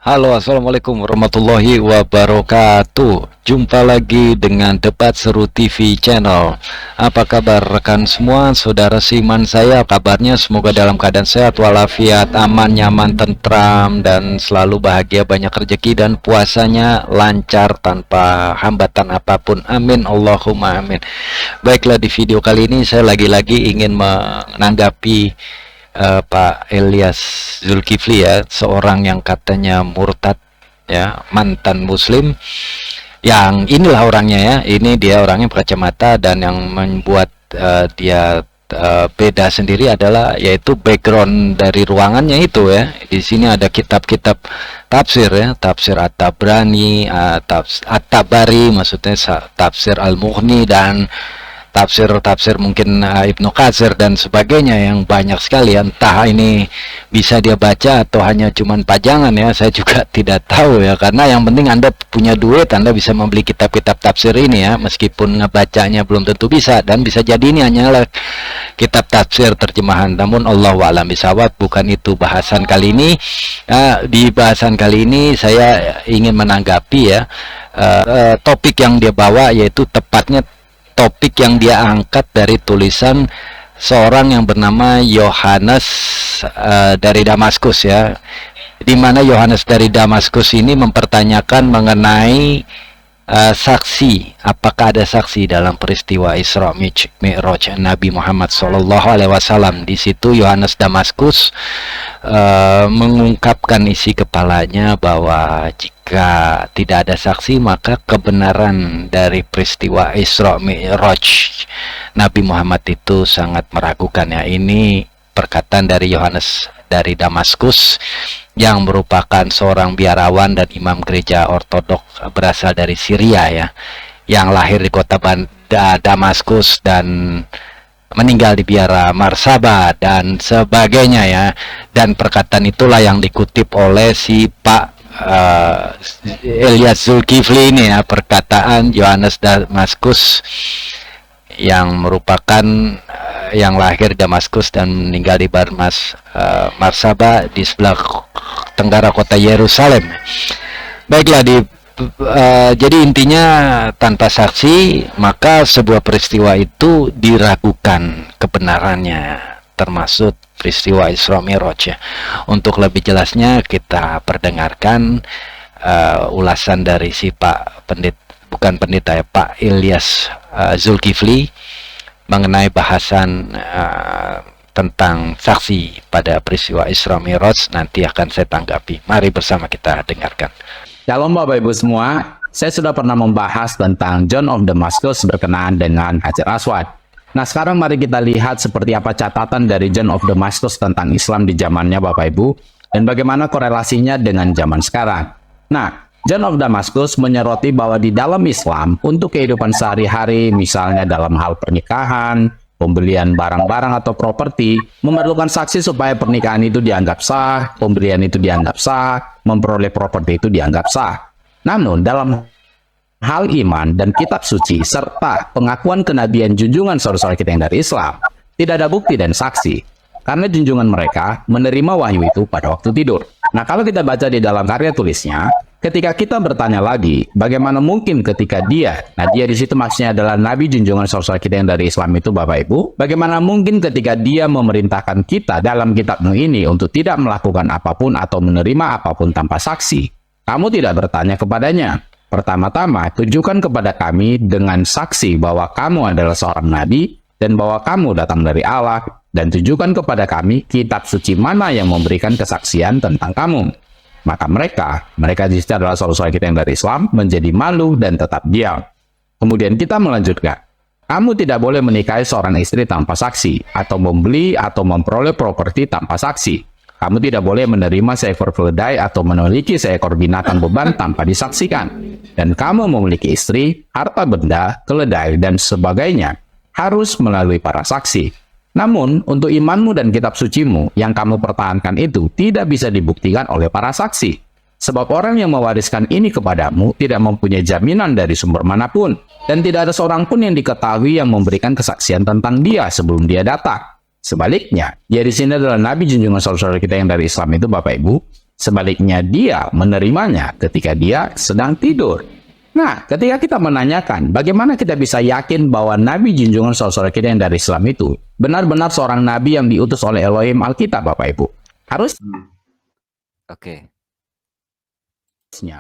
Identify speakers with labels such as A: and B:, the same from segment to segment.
A: Halo, assalamualaikum warahmatullahi wabarakatuh. Jumpa lagi dengan Debat Seru TV Channel. Apa kabar rekan semua, saudara seiman saya? Kabarnya semoga dalam keadaan sehat walafiat, aman, nyaman, tentram, dan selalu bahagia, banyak rezeki, dan puasanya lancar tanpa hambatan apapun. Amin, Allahumma amin. Baiklah, di video kali ini saya lagi-lagi ingin menanggapi Pak Ilyas Zulkifli, ya, seorang yang katanya murtad, ya, mantan muslim. Yang inilah orangnya, ya, ini dia orangnya berkacamata, dan yang membuat dia beda sendiri adalah yaitu background dari ruangannya itu, ya. Di sini ada kitab-kitab tafsir, ya, tafsir At-Tabrani, At-Tabari, maksudnya tafsir Al-Mughni, dan tafsir-tafsir mungkin Ibnu Katsir dan sebagainya yang banyak sekali. Entah ini bisa dia baca atau hanya cuman pajangan, ya, saya juga tidak tahu, ya, karena yang penting Anda punya duit, Anda bisa membeli kitab-kitab tafsir ini, ya, meskipun ngebacanya belum tentu bisa, dan bisa jadi ini hanyalah kitab tafsir terjemahan. Namun Allahu a'lam bishawab, bukan itu bahasan kali ini. Di bahasan kali ini saya ingin menanggapi, ya, topik yang dia bawa, yaitu tepatnya topik yang dia angkat dari tulisan seorang yang bernama Yohanes dari Damaskus, ya, di mana Yohanes dari Damaskus ini mempertanyakan mengenai saksi, apakah ada saksi dalam peristiwa Isra Mi'raj Nabi Muhammad SAW. Di situ Yohanes Damaskus mengungkapkan isi kepalanya bahwa jika tidak ada saksi, maka kebenaran dari peristiwa Isra Mi'raj Nabi Muhammad itu sangat meragukan, ya. Ini perkataan dari Yohanes dari Damaskus, yang merupakan seorang biarawan dan imam gereja ortodok berasal dari Syria, ya, yang lahir di kota Damaskus dan meninggal di biara Marsaba dan sebagainya, ya. Dan perkataan itulah yang dikutip oleh si Pak Ilyas Zulkifli ini, ya, perkataan Yohanes Damaskus yang merupakan yang lahir di Damaskus dan meninggal di Marsaba di sebelah tenggara kota Yerusalem. Baiklah, jadi intinya tanpa saksi maka sebuah peristiwa itu diragukan kebenarannya, termasuk peristiwa Isra Mi'raj, ya. Untuk lebih jelasnya kita perdengarkan ulasan dari si Pak Pak Ilyas Zulkifli mengenai bahasan tentang saksi pada peristiwa Isra Mi'raj. Nanti akan saya tanggapi. Mari bersama kita dengarkan.
B: Shalom Bapak Ibu semua, saya sudah pernah membahas tentang John of Damascus berkenaan dengan Hajar Aswad. Nah, sekarang mari kita lihat seperti apa catatan dari John of Damascus tentang Islam di zamannya Bapak Ibu, dan bagaimana korelasinya dengan zaman sekarang. Nah, John of Damascus menyoroti bahwa di dalam Islam, untuk kehidupan sehari-hari, misalnya dalam hal pernikahan, pembelian barang-barang atau properti, memerlukan saksi supaya pernikahan itu dianggap sah, pembelian itu dianggap sah, memperoleh properti itu dianggap sah. Namun, dalam hal iman dan kitab suci, serta pengakuan kenabian junjungan saudara-saudara kita yang dari Islam, tidak ada bukti dan saksi, karena junjungan mereka menerima wahyu itu pada waktu tidur. Nah, kalau kita baca di dalam karya tulisnya, ketika kita bertanya lagi, bagaimana mungkin ketika dia di situ maksudnya adalah Nabi junjungan saudara kita yang dari Islam itu Bapak Ibu, bagaimana mungkin ketika dia memerintahkan kita dalam kitabnya ini untuk tidak melakukan apapun atau menerima apapun tanpa saksi? Kamu tidak bertanya kepadanya. Pertama-tama, tunjukkan kepada kami dengan saksi bahwa kamu adalah seorang Nabi dan bahwa kamu datang dari Allah, dan tunjukkan kepada kami kitab suci mana yang memberikan kesaksian tentang kamu. Maka mereka di sini adalah saudara kita yang dari Islam, menjadi malu dan tetap diam. Kemudian kita melanjutkan, kamu tidak boleh menikahi seorang istri tanpa saksi, atau membeli atau memperoleh properti tanpa saksi. Kamu tidak boleh menerima seekor keledai atau memiliki seekor binatang beban tanpa disaksikan. Dan kamu memiliki istri, harta benda, keledai, dan sebagainya harus melalui para saksi. Namun, untuk imanmu dan kitab sucimu yang kamu pertahankan itu tidak bisa dibuktikan oleh para saksi. Sebab orang yang mewariskan ini kepadamu tidak mempunyai jaminan dari sumber manapun, dan tidak ada seorang pun yang diketahui yang memberikan kesaksian tentang dia sebelum dia datang. Sebaliknya, dia di sini adalah Nabi junjungan saudara kita yang dari Islam itu Bapak Ibu, Sebaliknya dia menerimanya ketika dia sedang tidur. Nah, ketika kita menanyakan bagaimana kita bisa yakin bahwa Nabi junjungan saudara kita yang dari Islam itu benar-benar seorang Nabi yang diutus oleh Elohim Alkitab, Bapak Ibu.
A: Oke.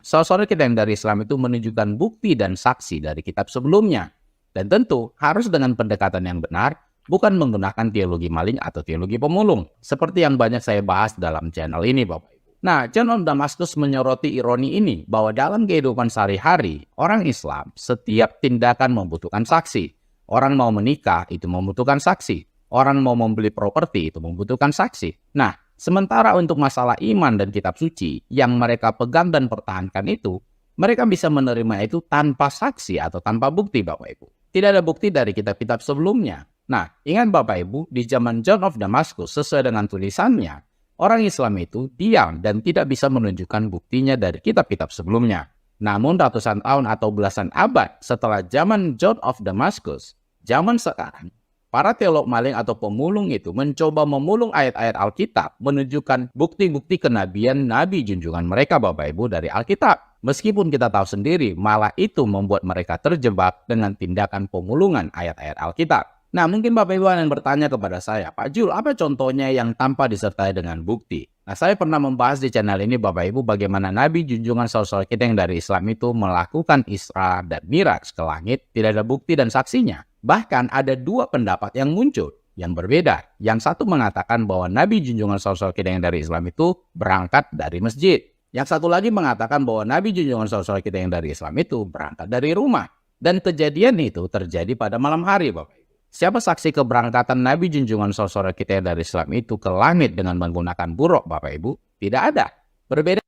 B: Saudara kita yang dari Islam itu menunjukkan bukti dan saksi dari kitab sebelumnya. Dan tentu harus dengan pendekatan yang benar, bukan menggunakan teologi maling atau teologi pemulung. Seperti yang banyak saya bahas dalam channel ini, Bapak Ibu. Nah, John of Damascus menyoroti ironi ini, bahwa dalam kehidupan sehari-hari, orang Islam setiap tindakan membutuhkan saksi. Orang mau menikah, itu membutuhkan saksi. Orang mau membeli properti, itu membutuhkan saksi. Nah, sementara untuk masalah iman dan kitab suci, yang mereka pegang dan pertahankan itu, mereka bisa menerima itu tanpa saksi atau tanpa bukti, Bapak Ibu. Tidak ada bukti dari kitab-kitab sebelumnya. Nah, ingat Bapak Ibu, di zaman John of Damascus, sesuai dengan tulisannya, orang Islam itu diam dan tidak bisa menunjukkan buktinya dari kitab-kitab sebelumnya. Namun ratusan tahun atau belasan abad setelah zaman John of Damascus, zaman sekarang, para teolog maling atau pemulung itu mencoba memulung ayat-ayat Alkitab, menunjukkan bukti-bukti kenabian Nabi junjungan mereka, Bapak Ibu, dari Alkitab. Meskipun kita tahu sendiri, malah itu membuat mereka terjebak dengan tindakan pemulungan ayat-ayat Alkitab. Nah, mungkin Bapak Ibu yang bertanya kepada saya, Pak Jul, apa contohnya yang tanpa disertai dengan bukti? Nah, saya pernah membahas di channel ini, Bapak Ibu, bagaimana Nabi junjungan saudara kita yang dari Islam itu melakukan Isra dan Miraj ke langit, tidak ada bukti dan saksinya. Bahkan ada dua pendapat yang muncul, yang berbeda. Yang satu mengatakan bahwa Nabi junjungan saudara kita yang dari Islam itu berangkat dari masjid. Yang satu lagi mengatakan bahwa Nabi junjungan saudara kita yang dari Islam itu berangkat dari rumah. Dan kejadian itu terjadi pada malam hari, Bapak Ibu. Siapa saksi keberangkatan Nabi junjungan saudara kita yang dari Islam itu ke langit dengan menggunakan buruk, Bapak Ibu? Tidak ada. Berbeda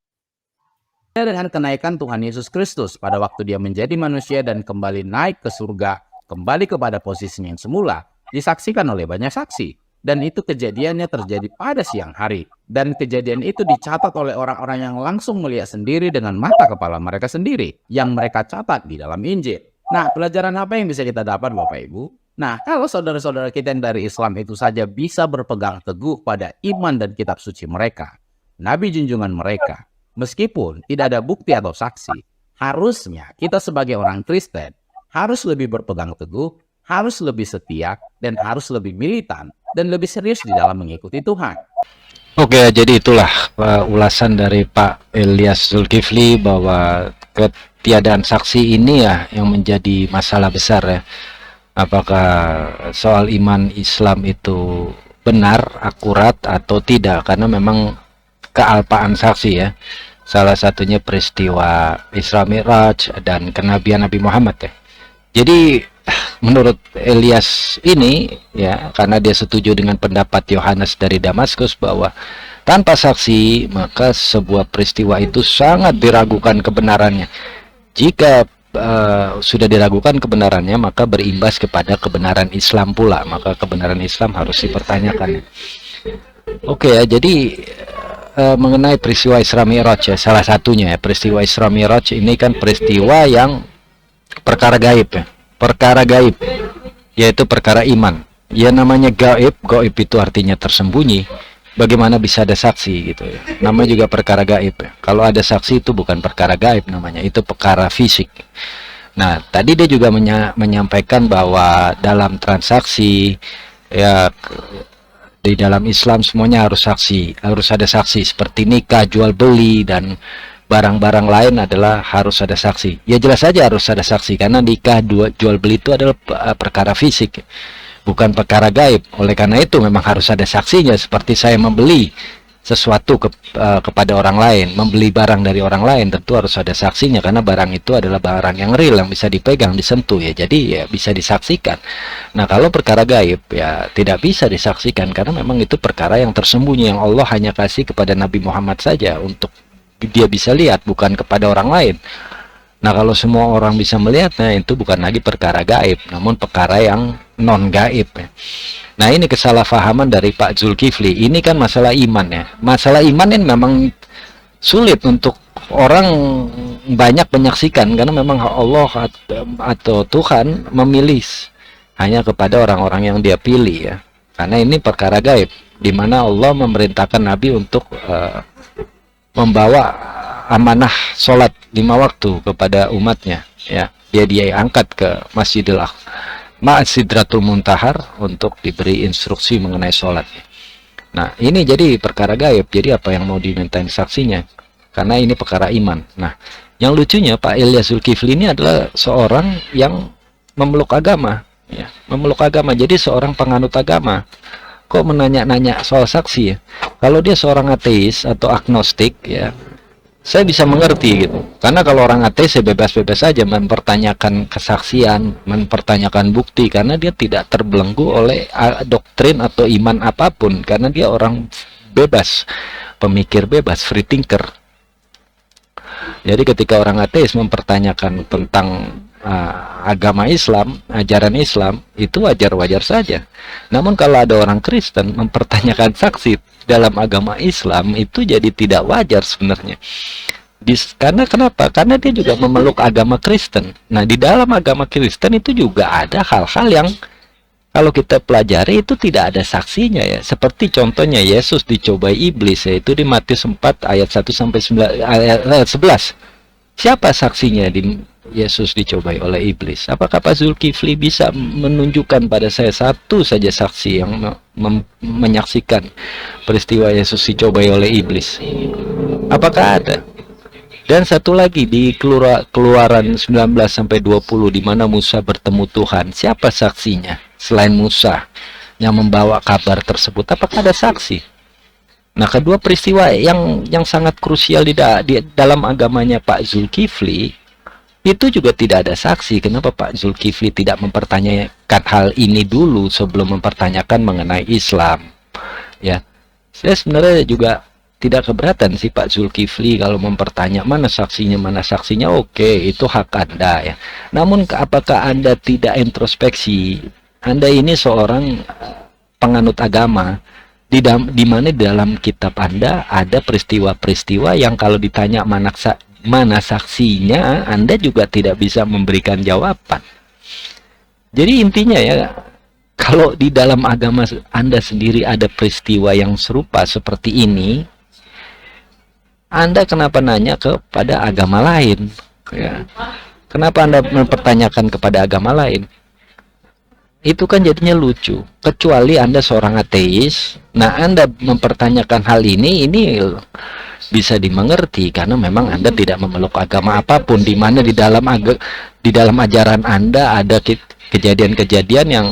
B: dengan kenaikan Tuhan Yesus Kristus pada waktu dia menjadi manusia dan kembali naik ke surga, kembali kepada posisinya yang semula, disaksikan oleh banyak saksi. Dan itu kejadiannya terjadi pada siang hari. Dan kejadian itu dicatat oleh orang-orang yang langsung melihat sendiri dengan mata kepala mereka sendiri, yang mereka catat di dalam Injil. Nah, pelajaran apa yang bisa kita dapat, Bapak Ibu? Nah, kalau saudara-saudara kita yang dari Islam itu saja bisa berpegang teguh pada iman dan kitab suci mereka, Nabi junjungan mereka, meskipun tidak ada bukti atau saksi, harusnya kita sebagai orang Kristen harus lebih berpegang teguh, harus lebih setia, dan harus lebih militan, dan lebih serius di dalam mengikuti Tuhan.
A: Oke, jadi itulah ulasan dari Pak Ilyas Zulkifli bahwa ketiadaan saksi ini ya yang menjadi masalah besar ya. Apakah soal iman Islam itu benar, akurat atau tidak, karena memang kealpaan saksi ya. Salah satunya peristiwa Isra Mi'raj dan kenabian Nabi Muhammad ya. Jadi menurut Ilyas ini ya, karena dia setuju dengan pendapat Yohanes dari Damaskus bahwa tanpa saksi maka sebuah peristiwa itu sangat diragukan kebenarannya. Jika sudah diragukan kebenarannya, maka berimbas kepada kebenaran Islam pula, maka kebenaran Islam harus dipertanyakan. Oke ya, jadi mengenai peristiwa Isra Mi'raj ya, salah satunya ya, peristiwa Isra Mi'raj ini kan peristiwa yang perkara gaib ya, perkara gaib, yaitu perkara iman. Ya namanya gaib, gaib itu artinya tersembunyi. Bagaimana bisa ada saksi gitu ya, namanya juga perkara gaib ya. Kalau ada saksi itu bukan perkara gaib namanya, itu perkara fisik. Nah, tadi dia juga menyampaikan bahwa dalam transaksi ya, di dalam Islam semuanya harus saksi, harus ada saksi, seperti nikah, jual beli, dan barang-barang lain adalah harus ada saksi. Ya jelas saja harus ada saksi, karena nikah, jual beli itu adalah perkara fisik, bukan perkara gaib. Oleh karena itu memang harus ada saksinya, seperti saya membeli sesuatu kepada orang lain, membeli barang dari orang lain, tentu harus ada saksinya, karena barang itu adalah barang yang real, yang bisa dipegang, disentuh ya, jadi ya bisa disaksikan. Nah, kalau perkara gaib ya tidak bisa disaksikan, karena memang itu perkara yang tersembunyi, yang Allah hanya kasih kepada Nabi Muhammad saja untuk dia bisa lihat, bukan kepada orang lain. Nah, kalau semua orang bisa melihatnya, itu bukan lagi perkara gaib, namun perkara yang non gaib ya. Nah, ini kesalahpahaman dari Pak Zulkifli. Ini kan masalah iman ya. Masalah iman ini memang sulit untuk orang banyak menyaksikan, karena memang Allah atau Tuhan memilih hanya kepada orang-orang yang dia pilih ya. Karena ini perkara gaib, di mana Allah memerintahkan Nabi untuk membawa amanah sholat 5 waktu kepada umatnya, ya. Dia angkat ke Sidratul Muntahar untuk diberi instruksi mengenai sholat. Nah, ini jadi perkara gaib. Jadi apa yang mau dimintain saksinya? Karena ini perkara iman. Nah, yang lucunya Pak Ilyas Zulkifli ini adalah seorang yang memeluk agama, ya, memeluk agama. Jadi seorang penganut agama. Kok menanya-nanya soal saksi ya? Kalau dia seorang ateis atau agnostik, ya, saya bisa mengerti gitu. Karena kalau orang ateis saya bebas-bebas saja mempertanyakan kesaksian, mempertanyakan bukti, karena dia tidak terbelenggu oleh doktrin atau iman apapun, karena dia orang bebas, pemikir bebas, free thinker. Jadi ketika orang ateis mempertanyakan tentang agama Islam, ajaran Islam, itu wajar-wajar saja. Namun kalau ada orang Kristen mempertanyakan saksi dalam agama Islam, itu jadi tidak wajar sebenarnya. Karena kenapa? Karena dia juga memeluk agama Kristen. Nah, di dalam agama Kristen itu juga ada hal-hal yang kalau kita pelajari itu tidak ada saksinya, ya. Seperti contohnya Yesus dicobai iblis, yaitu di Matius 4 ayat 1 sampai 9, ayat 11. Siapa saksinya di Yesus dicobai oleh iblis? Apakah Pak Zulkifli bisa menunjukkan pada saya satu saja saksi yang menyaksikan peristiwa Yesus dicobai oleh iblis? Apakah ada? Dan satu lagi di Keluaran 19 sampai 20 di mana Musa bertemu Tuhan. Siapa saksinya selain Musa yang membawa kabar tersebut? Apakah ada saksi? Nah, kedua peristiwa yang sangat krusial di dalam agamanya Pak Zulkifli itu juga tidak ada saksi. Kenapa Pak Zulkifli tidak mempertanyakan hal ini dulu sebelum mempertanyakan mengenai Islam? Ya, saya sebenarnya juga tidak keberatan sih Pak Zulkifli kalau mempertanyakan mana saksinya, oke, itu hak Anda, ya. Namun apakah Anda tidak introspeksi? Anda ini seorang penganut agama, di mana di dalam kitab Anda ada peristiwa-peristiwa yang kalau ditanya mana saksinya, Anda juga tidak bisa memberikan jawaban. Jadi intinya, ya, kalau di dalam agama Anda sendiri ada peristiwa yang serupa seperti ini, Anda kenapa nanya kepada agama lain? Ya. Kenapa Anda mempertanyakan kepada agama lain? Itu kan jadinya lucu. Kecuali Anda seorang ateis, nah Anda mempertanyakan hal ini bisa dimengerti karena memang Anda tidak memeluk agama apapun, di mana di dalam ajaran Anda ada kejadian-kejadian yang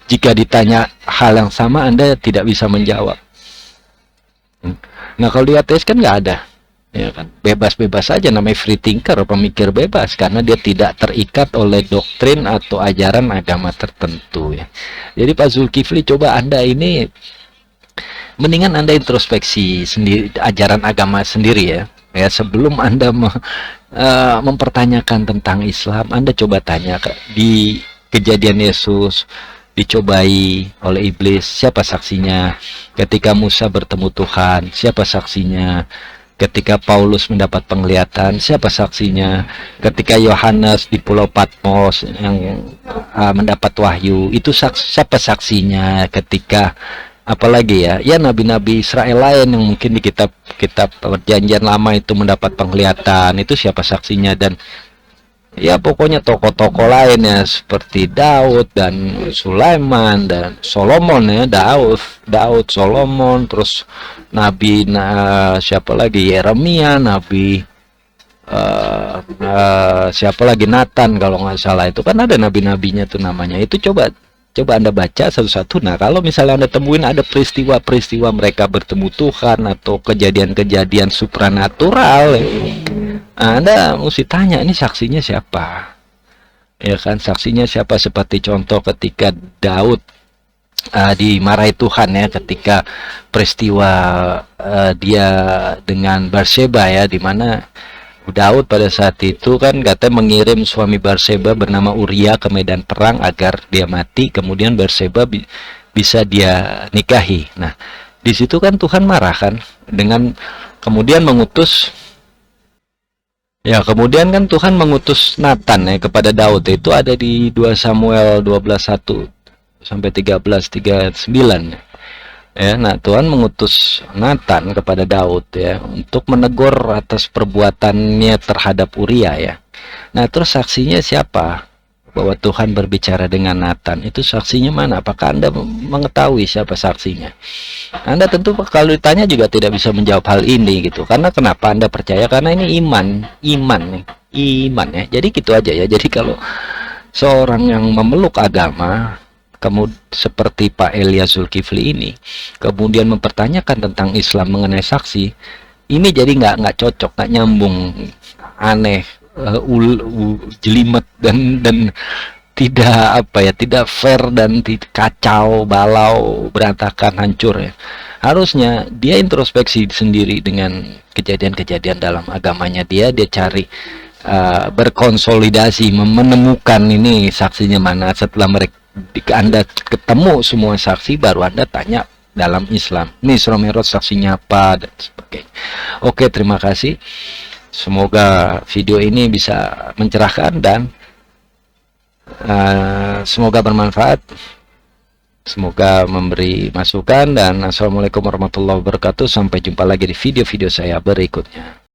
A: jika ditanya hal yang sama Anda tidak bisa menjawab. Nah, kalau di ateis kan nggak ada, ya kan, bebas-bebas saja, namanya free thinker, pemikir bebas, karena dia tidak terikat oleh doktrin atau ajaran agama tertentu, ya. Jadi Pak Zulkifli, coba Anda ini mendingan Anda introspeksi sendiri ajaran agama sendiri, ya sebelum Anda mempertanyakan tentang Islam. Anda coba tanya di kejadian Yesus dicobai oleh iblis, siapa saksinya? Ketika Musa bertemu Tuhan, siapa saksinya? Ketika Paulus mendapat penglihatan, siapa saksinya? Ketika Yohanes di Pulau Patmos yang mendapat wahyu, itu siapa saksinya? Ketika apalagi ya nabi-nabi Israel lain yang mungkin di kitab Perjanjian Lama itu mendapat penglihatan, itu siapa saksinya? Dan ya pokoknya tokoh-tokoh lainnya seperti Daud dan Sulaiman dan Solomon, ya, Daud, Solomon, terus nabi siapa lagi, Yeremia, nabi siapa lagi, Nathan kalau nggak salah, itu kan ada nabi-nabinya tuh namanya. Itu coba Anda baca satu-satu. Nah, kalau misalnya Anda temuin ada peristiwa-peristiwa mereka bertemu Tuhan atau kejadian-kejadian supranatural, ya, Anda mesti tanya, ini saksinya siapa? Ya kan, saksinya siapa? Seperti contoh ketika Daud dimarahi Tuhan, ya, ketika peristiwa dia dengan Batseba, ya, dimana Daud pada saat itu kan katanya mengirim suami Batseba bernama Uria ke medan perang agar dia mati, kemudian Batseba bisa dia nikahi. Nah, di situ kan Tuhan marah kan, dengan kemudian mengutus, ya, kemudian kan Tuhan mengutus Nathan, ya, kepada Daud. Itu ada di 2 Samuel 12:1 sampai 13:39. Ya, nah Tuhan mengutus Nathan kepada Daud ya untuk menegur atas perbuatannya terhadap Uria ya. Nah, terus saksinya siapa? Bahwa Tuhan berbicara dengan Nathan, itu saksinya mana? Apakah Anda mengetahui siapa saksinya? Anda tentu kalau ditanya juga tidak bisa menjawab hal ini gitu. Karena kenapa Anda percaya? Karena ini iman nih, iman ya. Jadi gitu aja ya. Jadi kalau seorang yang memeluk agama, kemudian seperti Pak Elia Zulkifli ini, kemudian mempertanyakan tentang Islam mengenai saksi, ini jadi nggak cocok, nggak nyambung, aneh, jelimet dan tidak apa ya, tidak fair dan kacau balau, berantakan, hancur ya. Harusnya dia introspeksi sendiri dengan kejadian-kejadian dalam agamanya dia cari berkonsolidasi, menemukan ini saksinya mana. Setelah mereka Anda ketemu semua saksi, baru Anda tanya dalam Islam, ini Isra Mi'raj saksinya apa dan sebagainya. Oke, terima kasih. Semoga video ini bisa mencerahkan dan semoga bermanfaat, semoga memberi masukan, dan assalamualaikum warahmatullahi wabarakatuh. Sampai jumpa lagi di video-video saya berikutnya.